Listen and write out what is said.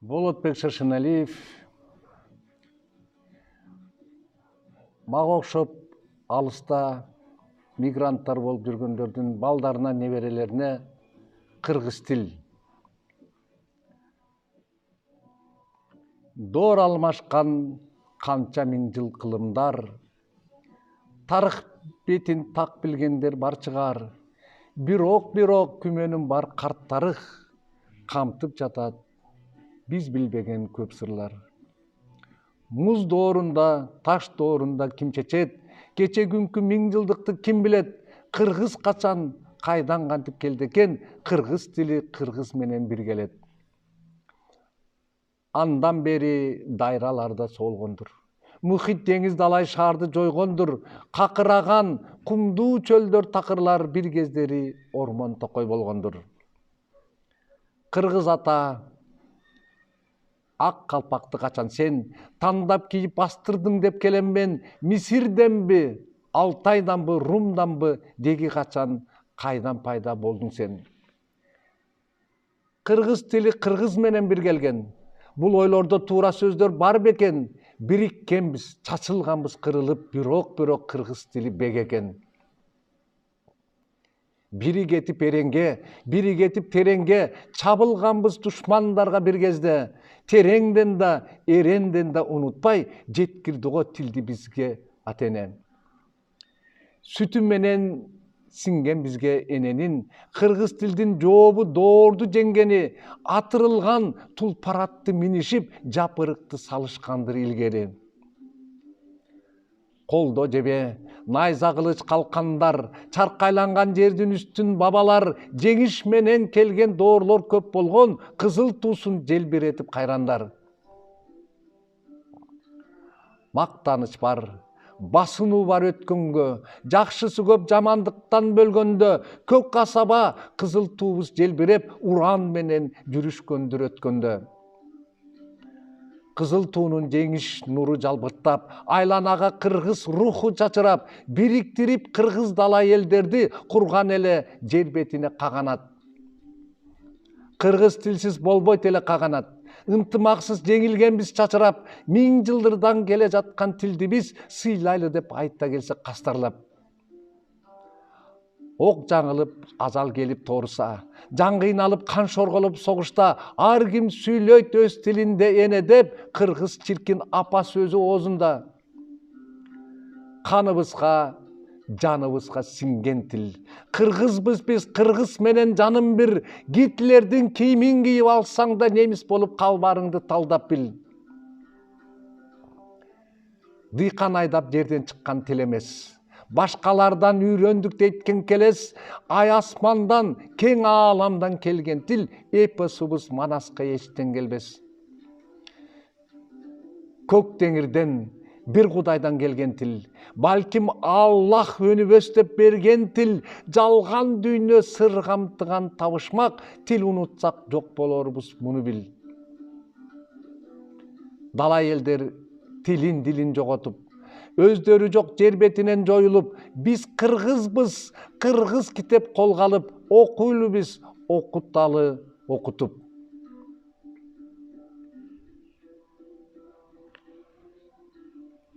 Болотбек Шашыналиев мага окшоп алыста мигранттар болуп жүргөндөрдүн балдарына, неберелерине кыргыз тил доор алмашкан канча миң жыл кылымдар, тарых бетин так билгендер бар чыгар. Бирок күмөнүм бар карт тарых камтып жатат биз билбеген көп сырлар. Муз доорунда, таш доорунда ким чечет, кече күнкү миң жылдыкты ким билет, кыргыз качан, кайдан кантип келди экен, кыргыз тили кыргыз менен биргелет. Андан бери дайраларда солгондур. Мухит деңиз далай шаарды жойгондур. Какыраган кумдуу чөлдөр такырлар бир кездери ормон токой болгондур. Кыргыз ата ак калпакты качан сен тандап кийип бастырдың деп келем мен. Мисирденби, Алтайданбы, Румданбы деги качан кайдан пайда болдуң сен? Кыргыз тили кыргыз менен биргелген. Бул ойлордо туура сөздөр бар бекен. Бириккенбиз, чачылганбыз кырылып, бирок кыргыз тили бек экен. Бири кетип эреңге, бири кетип тереңге, чабылганбыз душмандарга бир кезде. Тереңден да, эренден да унутпай, жеткирди го тилди бизге ата-эне. Сүтү менен синген бизге эненин, кыргыз тилдин жообу доорду жеңгени, атырылган тулпаратты минишип, жапырыкты салышкандыр илгери. Колдо жебе, найза кылыч калкандар, чаркайланган жердин үстүн бабалар, жеңиш менен келген доорлор көп болгон, кызыл туусун желбиретип кайрандар. Мактаныч бар, басынуу бар өткөнгө, жакшысы көп жамандыктан бөлгөндө, көк касаба кызыл туубуз желбиреп, уран менен жүрүшкөндүр өткөндө. Кызыл туунун жеңиш нуру жалбырттап, айланага кыргыз руху чачырап, бириктирип кыргыз дала элдерди курган эле жер бетине каганат. Кыргыз тилсиз болбойт эле каганат. Ынтымаксыз жеңилгенбиз чачырап, миң жылдырдан келе жаткан тилди биз сыйлайлы деп айта келсе кастарлап. Ок жаңылып, ажал келип тооруса, жан кыйналып, кан шорголуп согушта, ар ким сүйлөйт өз тилинде эне деп, кыргыз чиркин апа сөзү оозунда. Каныбызга, жаныбызга сиңген тил. Кыргызбыз биз, кыргыз менен жаным бир. Гитлердин кийимин кийип алсаң да немис болуп калбарыңды талдап бил. Дыйкан айдап жерден чыккан тил эмес. Башкалардан үйрөндүк дейткен келес, ай асмандан, кең ааламдан келген тил, эпосубуз Манаска эчтен келбес. Көк деңирден, бир кудайдан келген тил, балким Аллах өнүбөс деп берген тил, жалган дүйнө сыр камтыган табышмак, тил унутсак жок болорбуз муну бил. Дала элдер тилин дилин жоготуп, өздөрү жок жер бетинен жоюлуп, биз кыргызбыз, кыргыз китеп колго алып, окуйлу биз, окуталы окутуп.